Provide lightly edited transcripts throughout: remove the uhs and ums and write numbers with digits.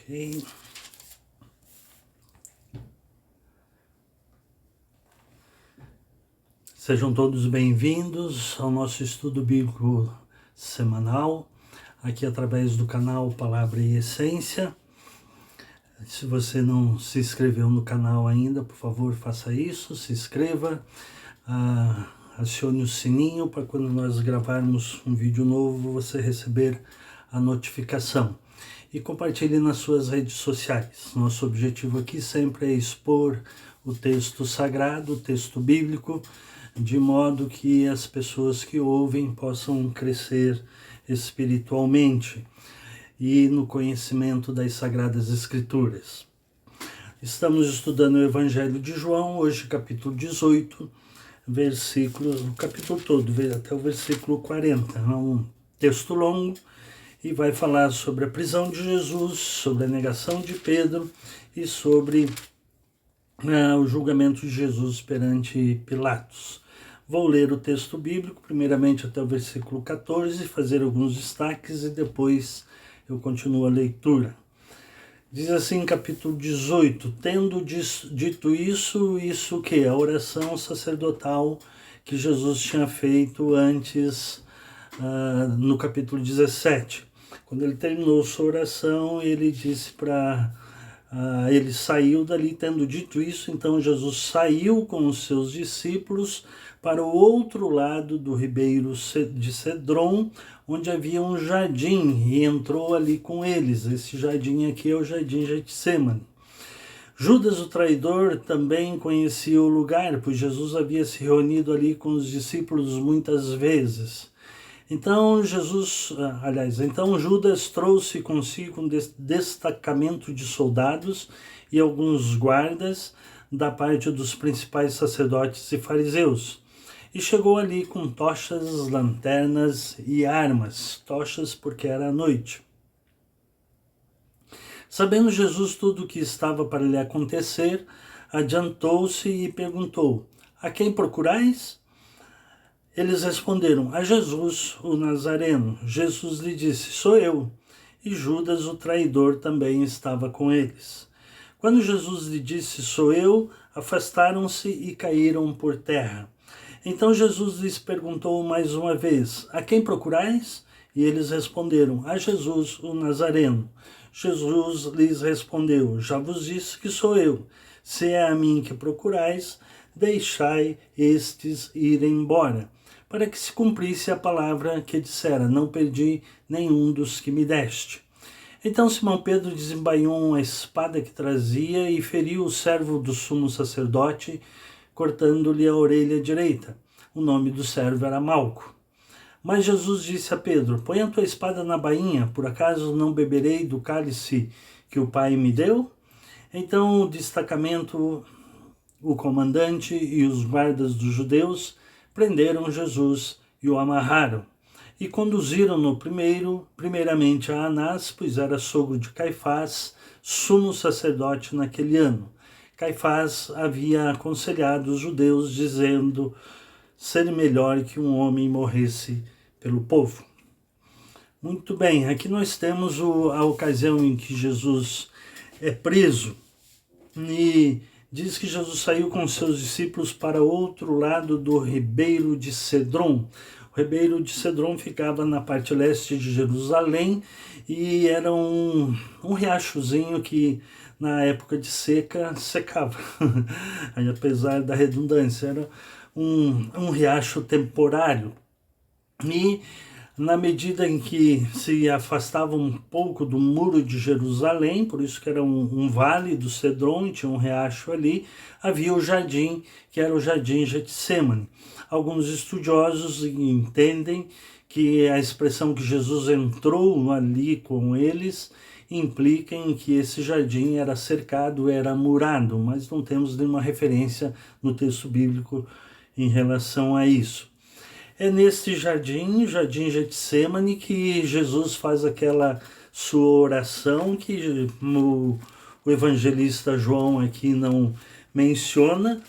Ok. Sejam todos bem-vindos ao nosso estudo bíblico semanal, aqui através do canal Palavra e Essência. Se você não se inscreveu no canal ainda, por favor, faça isso, se inscreva, acione o sininho para quando nós gravarmos um vídeo novo, você receber a notificação. E compartilhe nas suas redes sociais. Nosso objetivo aqui sempre é expor o texto sagrado, o texto bíblico, de modo que as pessoas que ouvem possam crescer espiritualmente e no conhecimento das Sagradas Escrituras. Estamos estudando o Evangelho de João, hoje capítulo 18, o capítulo todo, até o versículo 40. É um texto longo e vai falar sobre a prisão de Jesus, sobre a negação de Pedro e sobre o julgamento de Jesus perante Pilatos. Vou ler o texto bíblico, primeiramente até o versículo 14, fazer alguns destaques e depois eu continuo a leitura. Diz assim, capítulo 18, tendo dito isso que? A oração sacerdotal que Jesus tinha feito antes, no capítulo 17. Quando ele terminou sua oração, ele disse ele saiu dali, tendo dito isso, então Jesus saiu com os seus discípulos para o outro lado do ribeiro de Cedron, onde havia um jardim, e entrou ali com eles. Esse jardim aqui é o jardim Getsemane. Judas, o traidor, também conhecia o lugar, pois Jesus havia se reunido ali com os discípulos muitas vezes. Então Judas trouxe consigo um destacamento de soldados e alguns guardas da parte dos principais sacerdotes e fariseus. E chegou ali com tochas, lanternas e armas. Tochas porque era noite. Sabendo Jesus tudo o que estava para lhe acontecer, adiantou-se e perguntou: a quem procurais? Eles responderam: a Jesus, o Nazareno. Jesus lhe disse: sou eu. E Judas, o traidor, também estava com eles. Quando Jesus lhe disse: sou eu, afastaram-se e caíram por terra. Então Jesus lhes perguntou mais uma vez: a quem procurais? E eles responderam: a Jesus, o Nazareno. Jesus lhes respondeu: já vos disse que sou eu. Se é a mim que procurais, deixai estes ir embora, para que se cumprisse a palavra que dissera: não perdi nenhum dos que me deste. Então Simão Pedro desembainhou a espada que trazia e feriu o servo do sumo sacerdote, cortando-lhe a orelha direita. O nome do servo era Malco. Mas Jesus disse a Pedro: põe a tua espada na bainha, por acaso não beberei do cálice que o Pai me deu? Então o destacamento, o comandante e os guardas dos judeus prenderam Jesus e o amarraram. E conduziram-no primeiramente a Anás, pois era sogro de Caifás, sumo sacerdote naquele ano. Caifás havia aconselhado os judeus, dizendo ser melhor que um homem morresse pelo povo. Muito bem, aqui nós temos a ocasião em que Jesus é preso e diz que Jesus saiu com seus discípulos para outro lado do ribeiro de Cedron. O ribeiro de Cedron ficava na parte leste de Jerusalém e era um riachozinho que na época de seca secava, apesar da redundância, era um riacho temporário. E na medida em que se afastava um pouco do muro de Jerusalém, por isso que era um vale do Cedron, tinha um riacho ali, havia o jardim, que era o jardim Getsemane. Alguns estudiosos entendem que a expressão que Jesus entrou ali com eles implica em que esse jardim era cercado, era murado, mas não temos nenhuma referência no texto bíblico em relação a isso. É nesse jardim Getsemane, que Jesus faz aquela sua oração que o evangelista João aqui não menciona,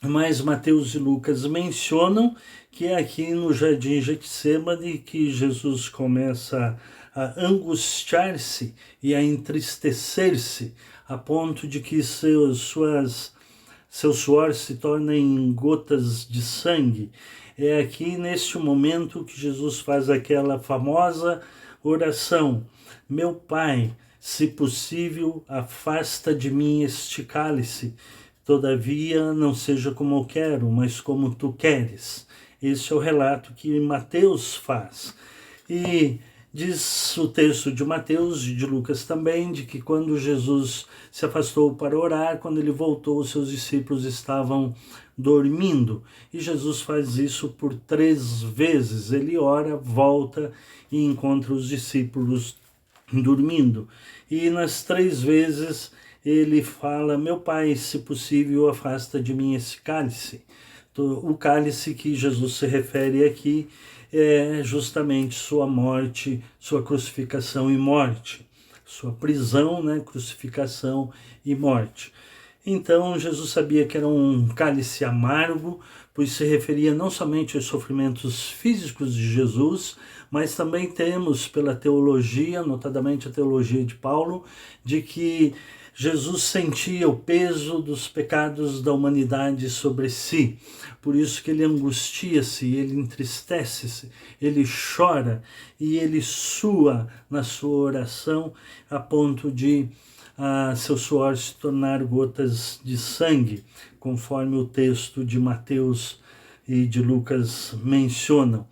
mas Mateus e Lucas mencionam que é aqui no Jardim Getsêmani que Jesus começa a angustiar-se e a entristecer-se, a ponto de que seu suor se torna em gotas de sangue. É aqui neste momento que Jesus faz aquela famosa oração: meu Pai, se possível, afasta de mim este cálice. Todavia, não seja como eu quero, mas como tu queres. Esse é o relato que Mateus faz. E diz o texto de Mateus e de Lucas também, de que quando Jesus se afastou para orar, quando ele voltou, os seus discípulos estavam dormindo. E Jesus faz isso por 3 vezes. Ele ora, volta e encontra os discípulos dormindo. E nas 3 vezes ele fala: meu Pai, se possível, afasta de mim esse cálice. O cálice que Jesus se refere aqui é justamente sua morte, sua crucificação e morte. Sua prisão, né, crucificação e morte. Então Jesus sabia que era um cálice amargo, pois se referia não somente aos sofrimentos físicos de Jesus, mas também temos pela teologia, notadamente a teologia de Paulo, de que Jesus sentia o peso dos pecados da humanidade sobre si. Por isso que ele angustia-se, ele entristece-se, ele chora e ele sua na sua oração a ponto de seu suor se tornar gotas de sangue, conforme o texto de Mateus e de Lucas mencionam.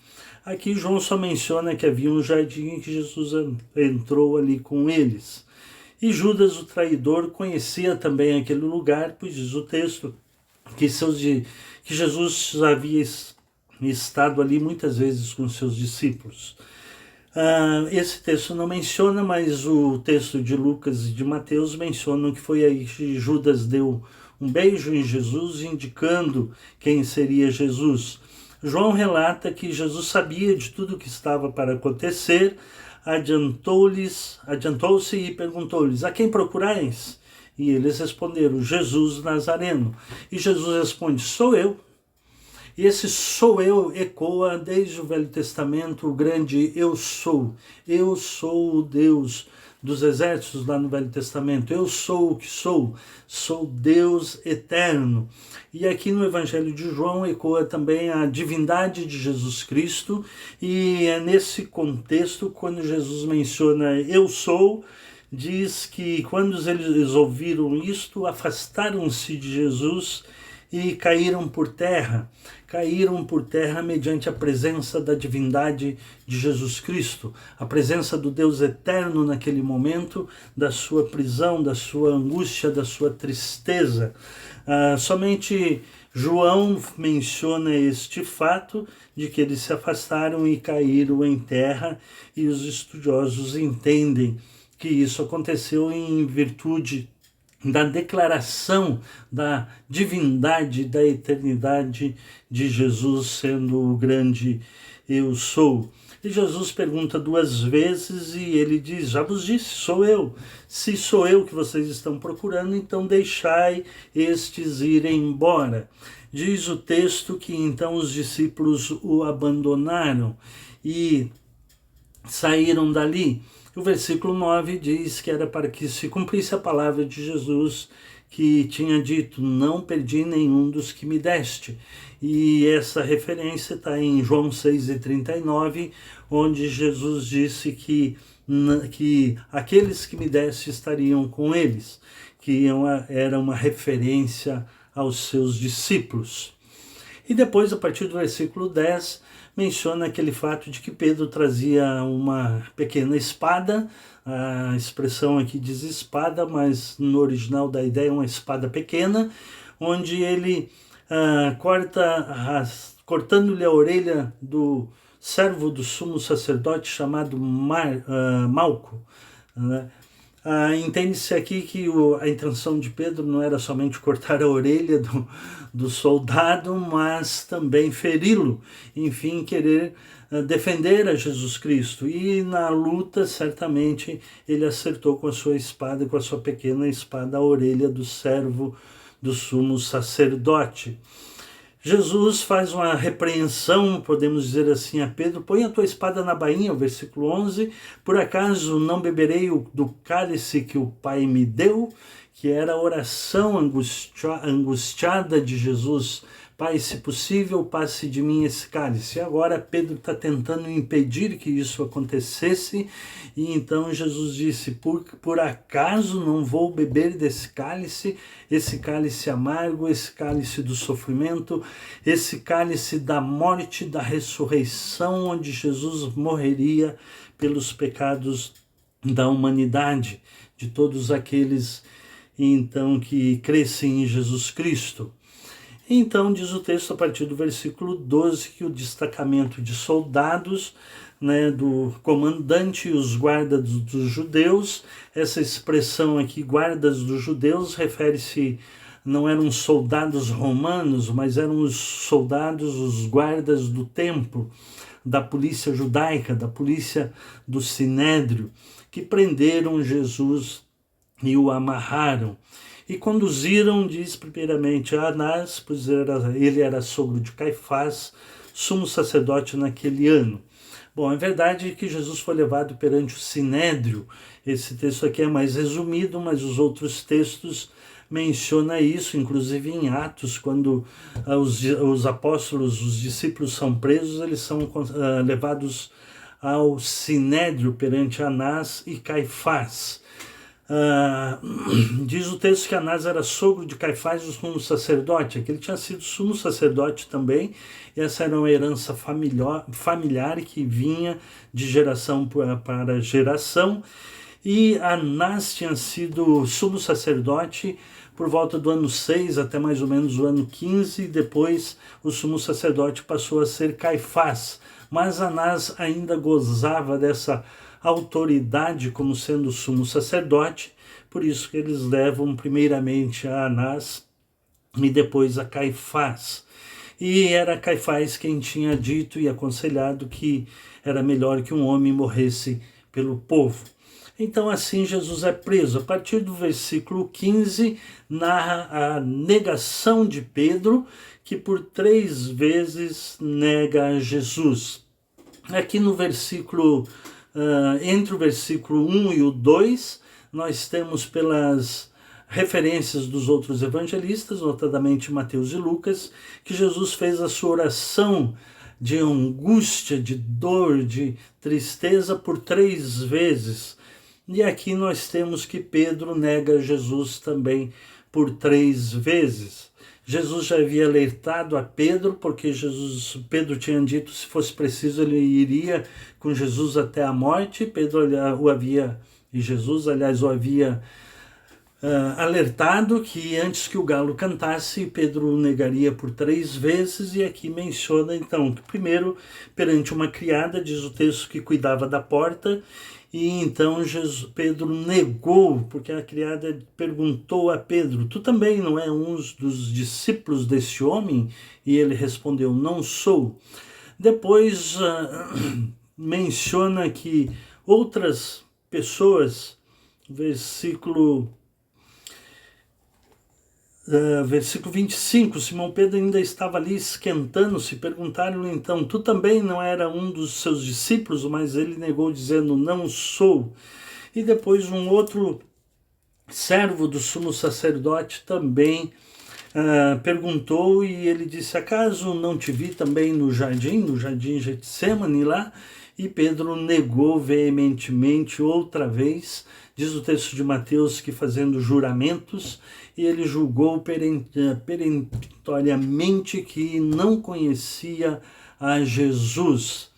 Aqui João só menciona que havia um jardim e que Jesus entrou ali com eles. E Judas, o traidor, conhecia também aquele lugar, pois diz o texto que Jesus havia estado ali muitas vezes com seus discípulos. Esse texto não menciona, mas o texto de Lucas e de Mateus mencionam que foi aí que Judas deu um beijo em Jesus, indicando quem seria Jesus. João relata que Jesus sabia de tudo o que estava para acontecer, adiantou-se e perguntou-lhes: a quem procurais? E eles responderam: Jesus Nazareno. E Jesus responde: sou eu. E esse sou eu ecoa desde o Velho Testamento o grande eu sou. Eu sou o Deus dos exércitos lá no Velho Testamento. Eu sou o que sou Deus eterno. E aqui no Evangelho de João ecoa também a divindade de Jesus Cristo, e é nesse contexto, quando Jesus menciona eu sou, diz que quando eles ouviram isto, afastaram-se de Jesus e caíram por terra mediante a presença da divindade de Jesus Cristo, a presença do Deus eterno naquele momento, da sua prisão, da sua angústia, da sua tristeza. Somente João menciona este fato de que eles se afastaram e caíram em terra, e os estudiosos entendem que isso aconteceu em virtude da declaração da divindade, da eternidade de Jesus sendo o grande eu sou. E Jesus pergunta 2 vezes e ele diz: já vos disse, sou eu. Se sou eu que vocês estão procurando, então deixai estes irem embora. Diz o texto que então os discípulos o abandonaram e saíram dali. O versículo 9 diz que era para que se cumprisse a palavra de Jesus, que tinha dito: não perdi nenhum dos que me deste. E essa referência está em João 6,39, onde Jesus disse que aqueles que me deste estariam com eles, que era uma referência aos seus discípulos. E depois, a partir do versículo 10, menciona aquele fato de que Pedro trazia uma pequena espada. A expressão aqui diz espada, mas no original da ideia é uma espada pequena, onde ele cortando-lhe a orelha do servo do sumo sacerdote chamado Malco, né? Entende-se aqui que a intenção de Pedro não era somente cortar a orelha do soldado, mas também feri-lo, enfim, querer defender a Jesus Cristo. E na luta, certamente, ele acertou com a sua espada, com a sua pequena espada, a orelha do servo do sumo sacerdote. Jesus faz uma repreensão, podemos dizer assim, a Pedro: põe a tua espada na bainha, o versículo 11, por acaso não beberei do cálice que o Pai me deu? Que era a oração angustiada de Jesus: Pai, se possível, passe de mim esse cálice. E agora Pedro está tentando impedir que isso acontecesse, e então Jesus disse: por acaso não vou beber desse cálice, esse cálice amargo, esse cálice do sofrimento, esse cálice da morte, da ressurreição, onde Jesus morreria pelos pecados da humanidade, de todos aqueles então que crescem em Jesus Cristo. Então diz o texto a partir do versículo 12 que o destacamento de soldados, do comandante e os guardas dos judeus, essa expressão aqui, guardas dos judeus, refere-se, não eram soldados romanos, mas eram os soldados, os guardas do templo, da polícia judaica, da polícia do Sinédrio, que prenderam Jesus e o amarraram. E conduziram, diz primeiramente, a Anás, pois ele era sogro de Caifás, sumo sacerdote naquele ano. Bom, é verdade que Jesus foi levado perante o Sinédrio. Esse texto aqui é mais resumido, mas os outros textos mencionam isso, inclusive em Atos, quando os apóstolos, os discípulos são presos, eles são levados ao Sinédrio perante Anás e Caifás. Diz o texto que Anás era sogro de Caifás, o sumo sacerdote, que ele tinha sido sumo sacerdote também, e essa era uma herança familiar que vinha de geração para geração, e Anás tinha sido sumo sacerdote por volta do ano 6 até mais ou menos o ano 15, e depois o sumo sacerdote passou a ser Caifás, mas Anás ainda gozava dessa autoridade como sendo sumo sacerdote, por isso que eles levam primeiramente a Anás e depois a Caifás. E era Caifás quem tinha dito e aconselhado que era melhor que um homem morresse pelo povo. Então assim Jesus é preso. A partir do versículo 15 narra a negação de Pedro, que por 3 vezes nega Jesus. Aqui no versículo entre o versículo 1 e o 2, nós temos pelas referências dos outros evangelistas, notadamente Mateus e Lucas, que Jesus fez a sua oração de angústia, de dor, de tristeza por 3 vezes. E aqui nós temos que Pedro nega Jesus também por 3 vezes. Jesus já havia alertado a Pedro, porque Pedro tinha dito se fosse preciso ele iria com Jesus até a morte. Pedro o havia, e Jesus aliás o havia alertado que antes que o galo cantasse, Pedro o negaria por 3 vezes, e aqui menciona então que primeiro perante uma criada, diz o texto, que cuidava da porta, e então Pedro negou, porque a criada perguntou a Pedro: tu também não é um dos discípulos desse homem? E ele respondeu: não sou. Depois menciona que outras pessoas, versículo 25, Simão Pedro ainda estava ali esquentando-se, perguntaram-lhe então: tu também não era um dos seus discípulos? Mas ele negou, dizendo: não sou. E depois um outro servo do sumo sacerdote também perguntou, e ele disse: acaso não te vi também no jardim Getsêmani lá? E Pedro negou veementemente outra vez. Diz o texto de Mateus que fazendo juramentos, e ele julgou peremptoriamente que não conhecia a Jesus.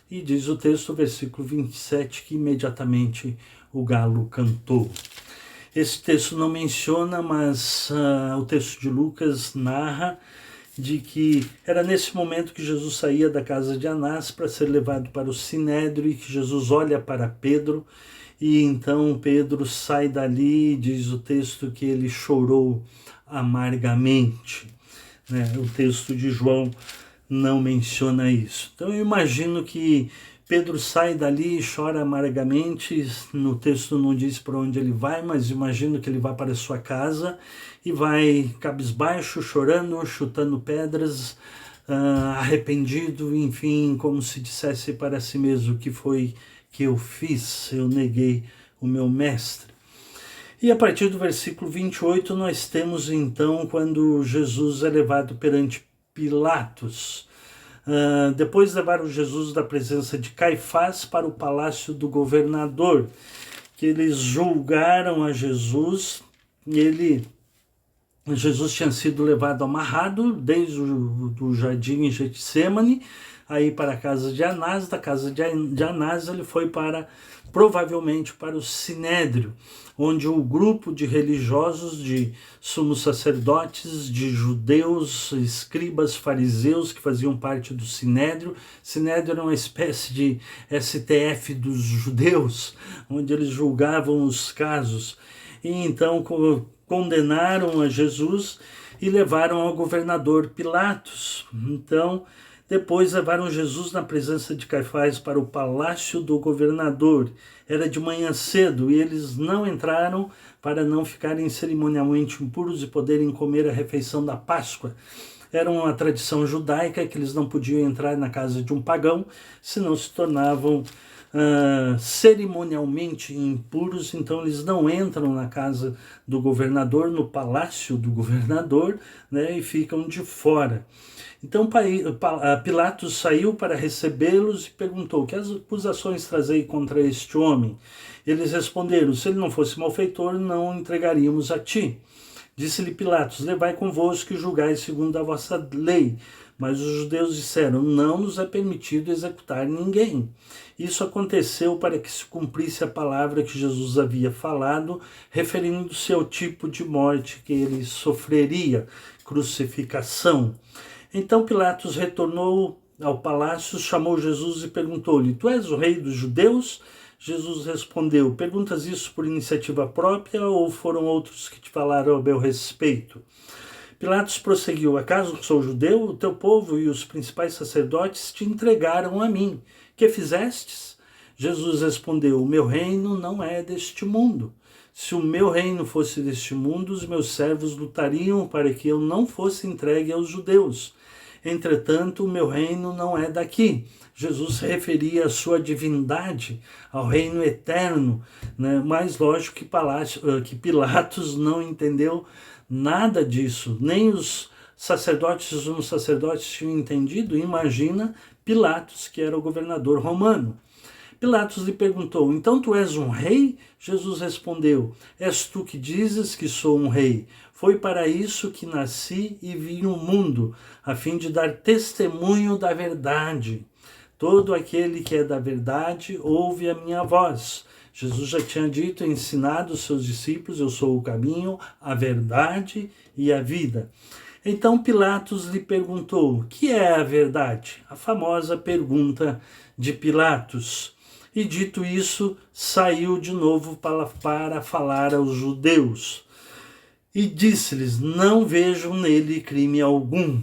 E diz o texto, versículo 27, que imediatamente o galo cantou. Esse texto não menciona, mas o texto de Lucas narra de que era nesse momento que Jesus saía da casa de Anás para ser levado para o Sinédrio, e que Jesus olha para Pedro, e então Pedro sai dali, diz o texto que ele chorou amargamente. O texto de João não menciona isso. Então eu imagino que Pedro sai dali e chora amargamente. No texto não diz para onde ele vai, mas imagino que ele vai para a sua casa e vai cabisbaixo, chorando, chutando pedras, arrependido, enfim, como se dissesse para si mesmo: o que foi que eu fiz? Eu neguei o meu mestre. E a partir do versículo 28 nós temos então quando Jesus é levado perante Pilatos. Depois levaram Jesus da presença de Caifás para o palácio do governador, que eles julgaram a Jesus. Jesus tinha sido levado amarrado desde o jardim em Getsêmani, aí para a casa de Anás. Da casa de Anás ele foi provavelmente para o Sinédrio, onde o grupo de religiosos, de sumos sacerdotes, de judeus, escribas, fariseus, que faziam parte do Sinédrio. Sinédrio era uma espécie de STF dos judeus, onde eles julgavam os casos. E então condenaram a Jesus e levaram ao governador Pilatos. Então, depois levaram Jesus na presença de Caifás para o palácio do governador. Era de manhã cedo e eles não entraram para não ficarem cerimonialmente impuros e poderem comer a refeição da Páscoa. Era uma tradição judaica que eles não podiam entrar na casa de um pagão, senão se tornavam cerimonialmente impuros. Então eles não entram na casa do governador, no palácio do governador, né, e ficam de fora. Então Pilatos saiu para recebê-los e perguntou: que acusações trazei contra este homem? Eles responderam: se ele não fosse malfeitor, não o entregaríamos a ti. Disse-lhe Pilatos: levai convosco e julgai segundo a vossa lei. Mas os judeus disseram: não nos é permitido executar ninguém. Isso aconteceu para que se cumprisse a palavra que Jesus havia falado, referindo-se ao tipo de morte que ele sofreria, crucificação. Então Pilatos retornou ao palácio, chamou Jesus e perguntou-lhe: tu és o rei dos judeus? Jesus respondeu: perguntas isso por iniciativa própria ou foram outros que te falaram a meu respeito? Pilatos prosseguiu: acaso sou judeu? O teu povo e os principais sacerdotes te entregaram a mim. Que fizestes? Jesus respondeu: o meu reino não é deste mundo. Se o meu reino fosse deste mundo, os meus servos lutariam para que eu não fosse entregue aos judeus. Entretanto, o meu reino não é daqui. Jesus se referia à sua divindade, ao reino eterno, né? Mas lógico que Pilatos não entendeu nada disso, nem os sacerdotes e os sumos sacerdotes tinham entendido. Imagina Pilatos, que era o governador romano. Pilatos lhe perguntou: então tu és um rei? Jesus respondeu: és tu que dizes que sou um rei. Foi para isso que nasci e vim ao mundo, a fim de dar testemunho da verdade. Todo aquele que é da verdade ouve a minha voz. Jesus já tinha dito e ensinado os seus discípulos: eu sou o caminho, a verdade e a vida. Então Pilatos lhe perguntou: o que é a verdade? A famosa pergunta de Pilatos. E dito isso, saiu de novo para falar aos judeus. E disse-lhes: não vejo nele crime algum.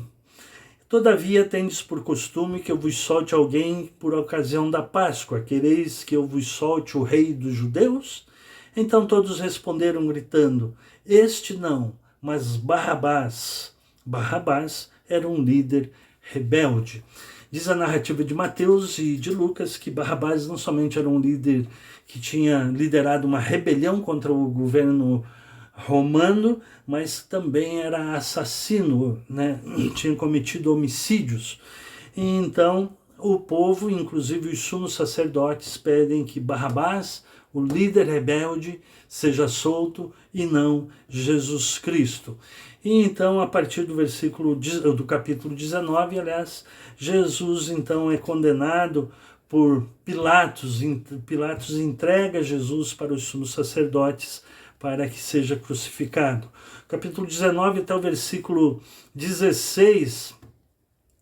Todavia tendes por costume que eu vos solte alguém por ocasião da Páscoa. Quereis que eu vos solte o rei dos judeus? Então todos responderam gritando: este não, mas Barrabás. Barrabás era um líder rebelde. Diz a narrativa de Mateus e de Lucas que Barrabás não somente era um líder que tinha liderado uma rebelião contra o governo romano, mas também era assassino, né? Tinha cometido homicídios. E então o povo, inclusive os sumos sacerdotes, pedem que Barrabás, o líder rebelde, seja solto e não Jesus Cristo. E então, a partir do capítulo 19, aliás, Jesus então é condenado por Pilatos. Pilatos entrega Jesus para os sumos sacerdotes para que seja crucificado. Capítulo 19 até o versículo 16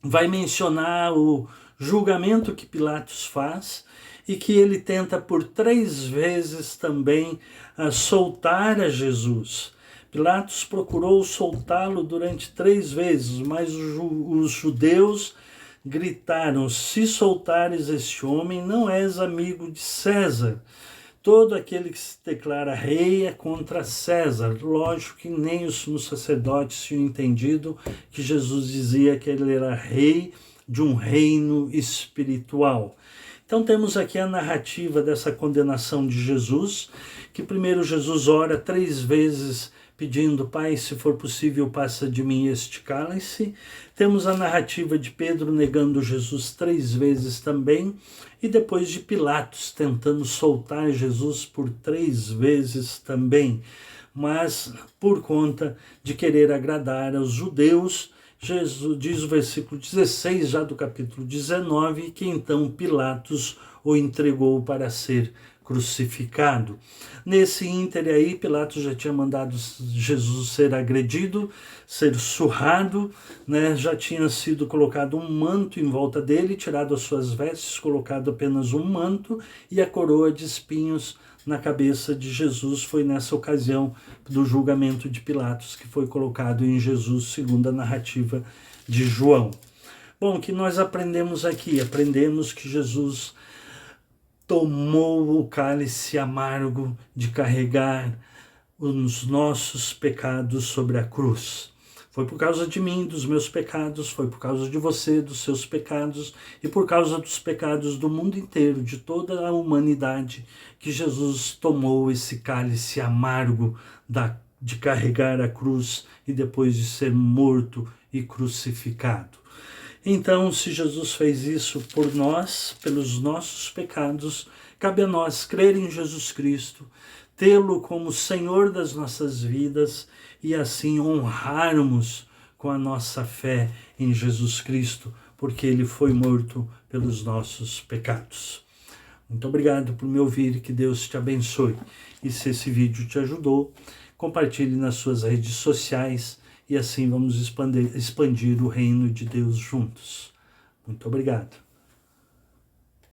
vai mencionar o julgamento que Pilatos faz e que ele tenta por 3 vezes também soltar a Jesus. Pilatos procurou soltá-lo durante 3 vezes, mas os judeus gritaram: se soltares este homem, não és amigo de César. Todo aquele que se declara rei é contra César. Lógico que nem os sumos sacerdotes tinham entendido que Jesus dizia que ele era rei de um reino espiritual. Então temos aqui a narrativa dessa condenação de Jesus, que primeiro Jesus ora 3 vezes pedindo: Pai, se for possível, passa de mim este cálice. Temos a narrativa de Pedro negando Jesus 3 vezes também, e depois de Pilatos tentando soltar Jesus por 3 vezes também. Mas por conta de querer agradar aos judeus, Jesus, diz o versículo 16 já do capítulo 19, que então Pilatos o entregou para ser crucificado. Nesse íntere aí, Pilatos já tinha mandado Jesus ser agredido, ser surrado, né? Já tinha sido colocado um manto em volta dele, tirado as suas vestes, colocado apenas um manto, e a coroa de espinhos na cabeça de Jesus. Foi nessa ocasião do julgamento de Pilatos que foi colocado em Jesus, segundo a narrativa de João. Bom, o que nós aprendemos aqui? Aprendemos que Jesus tomou o cálice amargo de carregar os nossos pecados sobre a cruz. Foi por causa de mim, dos meus pecados, foi por causa de você, dos seus pecados, e por causa dos pecados do mundo inteiro, de toda a humanidade, que Jesus tomou esse cálice amargo de carregar a cruz e depois de ser morto e crucificado. Então, se Jesus fez isso por nós, pelos nossos pecados, cabe a nós crer em Jesus Cristo, tê-lo como Senhor das nossas vidas e assim honrarmos com a nossa fé em Jesus Cristo, porque ele foi morto pelos nossos pecados. Muito obrigado por me ouvir, que Deus te abençoe. E se esse vídeo te ajudou, compartilhe nas suas redes sociais e assim vamos expandir o reino de Deus juntos. Muito obrigado.